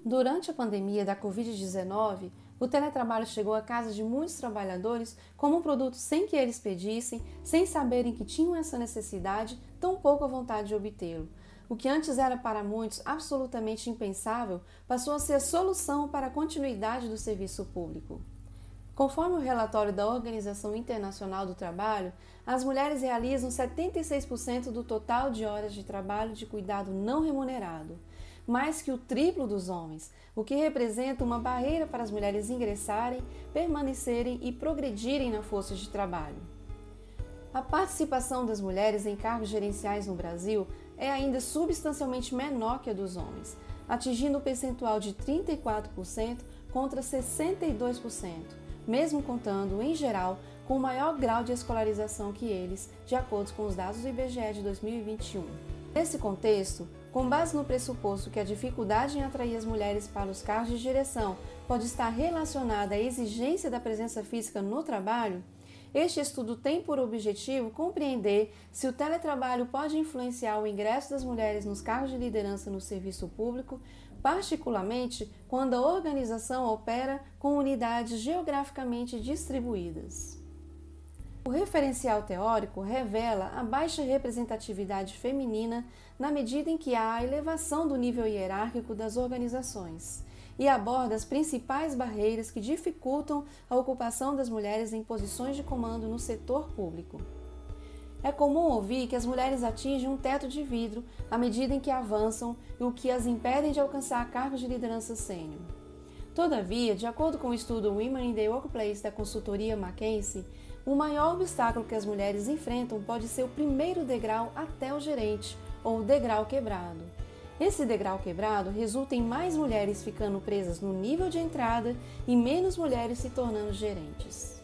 Durante a pandemia da Covid-19, o teletrabalho chegou à casa de muitos trabalhadores como um produto sem que eles pedissem, sem saberem que tinham essa necessidade, tampouco a vontade de obtê-lo. O que antes era para muitos absolutamente impensável, passou a ser a solução para a continuidade do serviço público. Conforme o relatório da Organização Internacional do Trabalho, as mulheres realizam 76% do total de horas de trabalho de cuidado não remunerado, mais que o triplo dos homens, o que representa uma barreira para as mulheres ingressarem, permanecerem e progredirem na força de trabalho. A participação das mulheres em cargos gerenciais no Brasil é ainda substancialmente menor que a dos homens, atingindo o percentual de 34% contra 62%, mesmo contando, em geral, com o maior grau de escolarização que eles, de acordo com os dados do IBGE de 2021. Nesse contexto, com base no pressuposto que a dificuldade em atrair as mulheres para os cargos de direção pode estar relacionada à exigência da presença física no trabalho, este estudo tem por objetivo compreender se o teletrabalho pode influenciar o ingresso das mulheres nos cargos de liderança no serviço público, particularmente quando a organização opera com unidades geograficamente distribuídas. O referencial teórico revela a baixa representatividade feminina na medida em que há a elevação do nível hierárquico das organizações e aborda as principais barreiras que dificultam a ocupação das mulheres em posições de comando no setor público. É comum ouvir que as mulheres atingem um teto de vidro à medida em que avançam e o que as impedem de alcançar cargos de liderança sênior. Todavia, de acordo com o estudo Women in the Workplace da consultoria McKinsey, o maior obstáculo que as mulheres enfrentam pode ser o primeiro degrau até o gerente, ou degrau quebrado. Esse degrau quebrado resulta em mais mulheres ficando presas no nível de entrada e menos mulheres se tornando gerentes.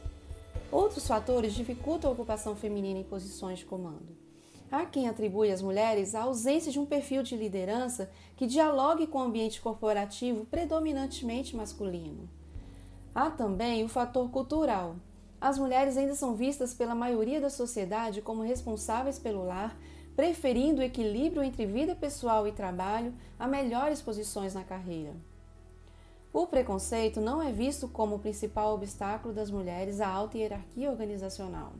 Outros fatores dificultam a ocupação feminina em posições de comando. Há quem atribui às mulheres a ausência de um perfil de liderança que dialogue com o ambiente corporativo predominantemente masculino. Há também o fator cultural. As mulheres ainda são vistas pela maioria da sociedade como responsáveis pelo lar, preferindo o equilíbrio entre vida pessoal e trabalho a melhores posições na carreira. O preconceito não é visto como o principal obstáculo das mulheres à alta hierarquia organizacional,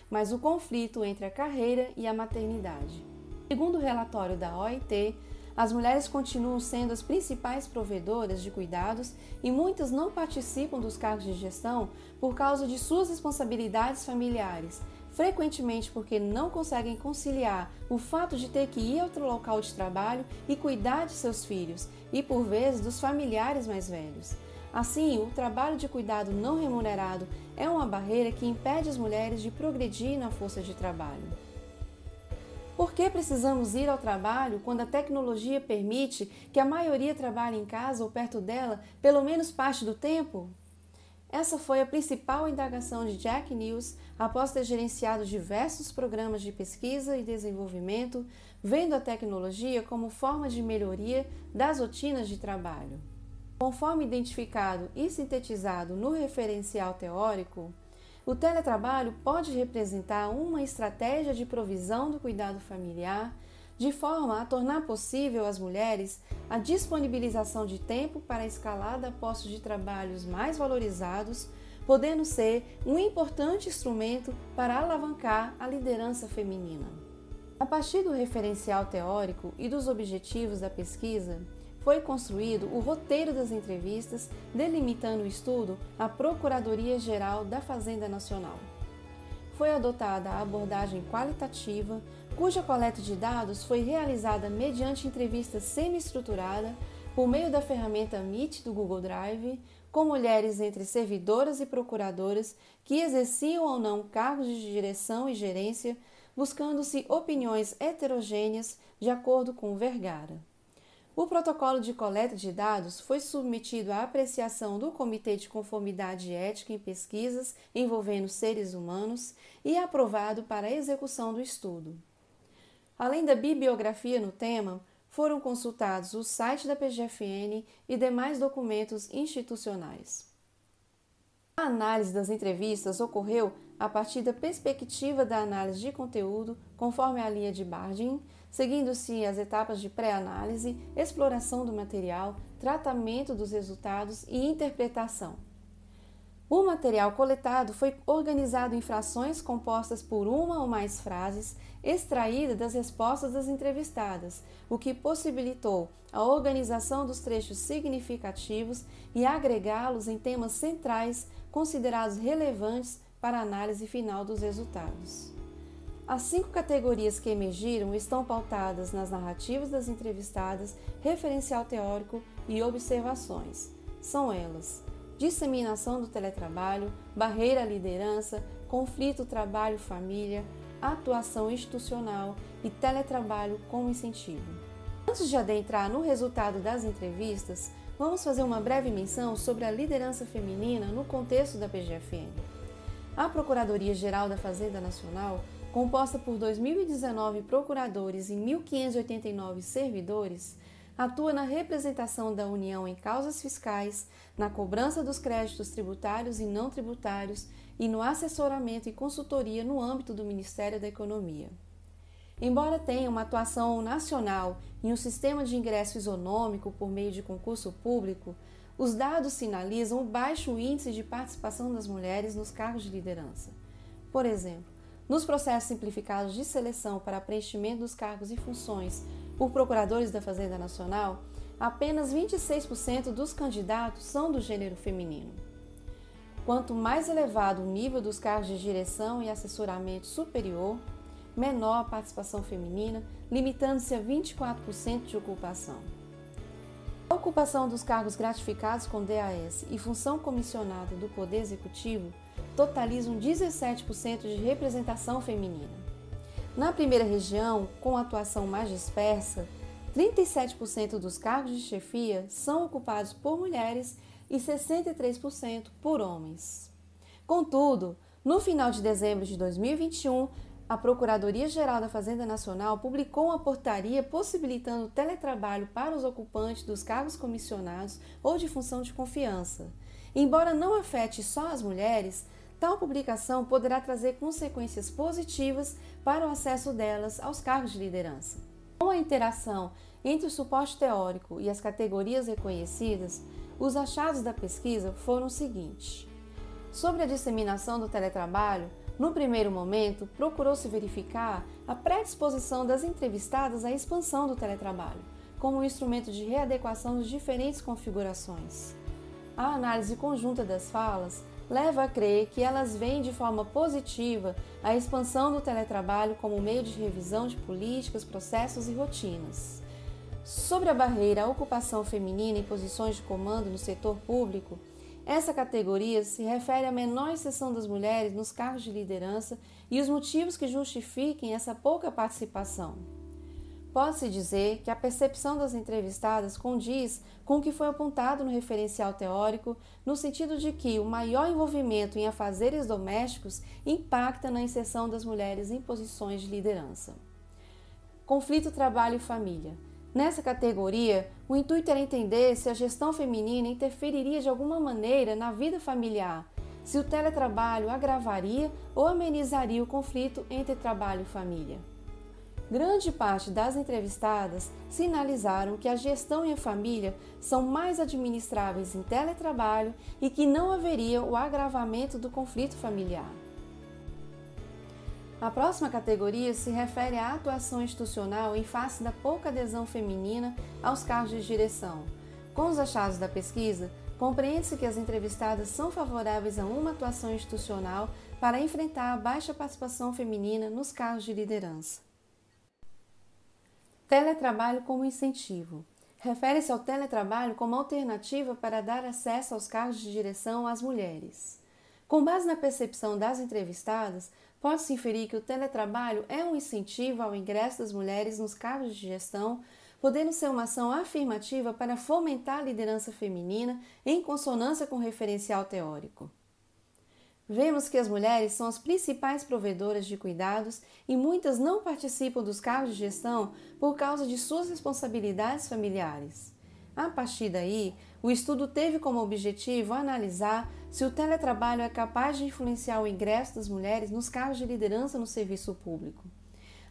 mas o conflito entre a carreira e a maternidade. Segundo o relatório da OIT, as mulheres continuam sendo as principais provedoras de cuidados e muitas não participam dos cargos de gestão por causa de suas responsabilidades familiares, frequentemente porque não conseguem conciliar o fato de ter que ir ao outro local de trabalho e cuidar de seus filhos e, por vezes, dos familiares mais velhos. Assim, o trabalho de cuidado não remunerado é uma barreira que impede as mulheres de progredir na força de trabalho. Por que precisamos ir ao trabalho quando a tecnologia permite que a maioria trabalhe em casa ou perto dela pelo menos parte do tempo? Essa foi a principal indagação de Jack News após ter gerenciado diversos programas de pesquisa e desenvolvimento, vendo a tecnologia como forma de melhoria das rotinas de trabalho. Conforme identificado e sintetizado no referencial teórico, o teletrabalho pode representar uma estratégia de provisão do cuidado familiar, de forma a tornar possível às mulheres a disponibilização de tempo para a escalada a postos de trabalhos mais valorizados, podendo ser um importante instrumento para alavancar a liderança feminina. A partir do referencial teórico e dos objetivos da pesquisa, foi construído o roteiro das entrevistas, delimitando o estudo à Procuradoria-Geral da Fazenda Nacional. Foi adotada a abordagem qualitativa, cuja coleta de dados foi realizada mediante entrevista semi-estruturada por meio da ferramenta Meet do Google Drive, com mulheres entre servidoras e procuradoras que exerciam ou não cargos de direção e gerência, buscando-se opiniões heterogêneas de acordo com Vergara. O protocolo de coleta de dados foi submetido à apreciação do Comitê de Conformidade Ética em Pesquisas envolvendo seres humanos e aprovado para a execução do estudo. Além da bibliografia no tema, foram consultados o site da PGFN e demais documentos institucionais. A análise das entrevistas ocorreu a partir da perspectiva da análise de conteúdo, conforme a linha de Bardeen, seguindo-se as etapas de pré-análise, exploração do material, tratamento dos resultados e interpretação. O material coletado foi organizado em frações compostas por uma ou mais frases extraídas das respostas das entrevistadas, o que possibilitou a organização dos trechos significativos e agregá-los em temas centrais considerados relevantes para a análise final dos resultados. As 5 categorias que emergiram estão pautadas nas narrativas das entrevistadas, referencial teórico e observações. São elas: disseminação do teletrabalho, barreira à liderança, conflito trabalho-família, atuação institucional e teletrabalho como incentivo. Antes de adentrar no resultado das entrevistas, vamos fazer uma breve menção sobre a liderança feminina no contexto da PGFN. A Procuradoria-Geral da Fazenda Nacional, composta por 2.019 procuradores e 1.589 servidores, atua na representação da União em causas fiscais, na cobrança dos créditos tributários e não tributários e no assessoramento e consultoria no âmbito do Ministério da Economia. Embora tenha uma atuação nacional em um sistema de ingresso isonômico por meio de concurso público, os dados sinalizam o baixo índice de participação das mulheres nos cargos de liderança. Por exemplo, nos processos simplificados de seleção para preenchimento dos cargos e funções por procuradores da Fazenda Nacional, apenas 26% dos candidatos são do gênero feminino. Quanto mais elevado o nível dos cargos de direção e assessoramento superior, menor a participação feminina, limitando-se a 24% de ocupação. A ocupação dos cargos gratificados com DAS e função comissionada do Poder Executivo totalizam 17% de representação feminina. Na primeira região, com atuação mais dispersa, 37% dos cargos de chefia são ocupados por mulheres e 63% por homens. Contudo, no final de dezembro de 2021, a Procuradoria-Geral da Fazenda Nacional publicou uma portaria possibilitando o teletrabalho para os ocupantes dos cargos comissionados ou de função de confiança. Embora não afete só as mulheres, tal publicação poderá trazer consequências positivas para o acesso delas aos cargos de liderança. Com a interação entre o suporte teórico e as categorias reconhecidas, os achados da pesquisa foram os seguintes. Sobre a disseminação do teletrabalho, no primeiro momento, procurou-se verificar a predisposição das entrevistadas à expansão do teletrabalho, como um instrumento de readequação das diferentes configurações. A análise conjunta das falas leva a crer que elas veem de forma positiva a expansão do teletrabalho como meio de revisão de políticas, processos e rotinas. Sobre a barreira à ocupação feminina em posições de comando no setor público, essa categoria se refere à menor inserção das mulheres nos cargos de liderança e os motivos que justifiquem essa pouca participação. Pode-se dizer que a percepção das entrevistadas condiz com o que foi apontado no referencial teórico, no sentido de que o maior envolvimento em afazeres domésticos impacta na inserção das mulheres em posições de liderança. Conflito trabalho e família. Nessa categoria, o intuito era entender se a gestão feminina interferiria de alguma maneira na vida familiar, se o teletrabalho agravaria ou amenizaria o conflito entre trabalho e família. Grande parte das entrevistadas sinalizaram que a gestão e a família são mais administráveis em teletrabalho e que não haveria o agravamento do conflito familiar. A próxima categoria se refere à atuação institucional em face da pouca adesão feminina aos cargos de direção. Com os achados da pesquisa, compreende-se que as entrevistadas são favoráveis a uma atuação institucional para enfrentar a baixa participação feminina nos cargos de liderança. Teletrabalho como incentivo. Refere-se ao teletrabalho como alternativa para dar acesso aos cargos de direção às mulheres. Com base na percepção das entrevistadas, pode-se inferir que o teletrabalho é um incentivo ao ingresso das mulheres nos cargos de gestão, podendo ser uma ação afirmativa para fomentar a liderança feminina em consonância com o referencial teórico. Vemos que as mulheres são as principais provedoras de cuidados e muitas não participam dos cargos de gestão por causa de suas responsabilidades familiares. A partir daí, o estudo teve como objetivo analisar se o teletrabalho é capaz de influenciar o ingresso das mulheres nos cargos de liderança no serviço público.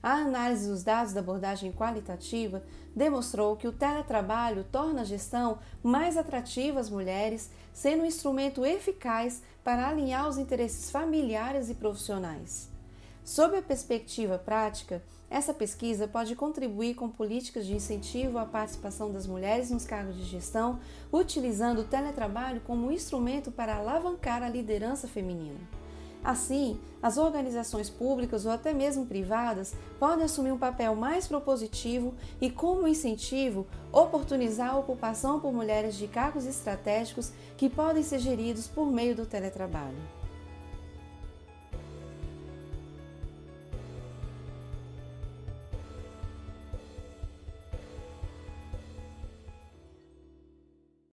A análise dos dados da abordagem qualitativa demonstrou que o teletrabalho torna a gestão mais atrativa às mulheres, sendo um instrumento eficaz para alinhar os interesses familiares e profissionais. Sob a perspectiva prática, essa pesquisa pode contribuir com políticas de incentivo à participação das mulheres nos cargos de gestão, utilizando o teletrabalho como instrumento para alavancar a liderança feminina. Assim, as organizações públicas ou até mesmo privadas podem assumir um papel mais propositivo e, como incentivo, oportunizar a ocupação por mulheres de cargos estratégicos que podem ser geridos por meio do teletrabalho.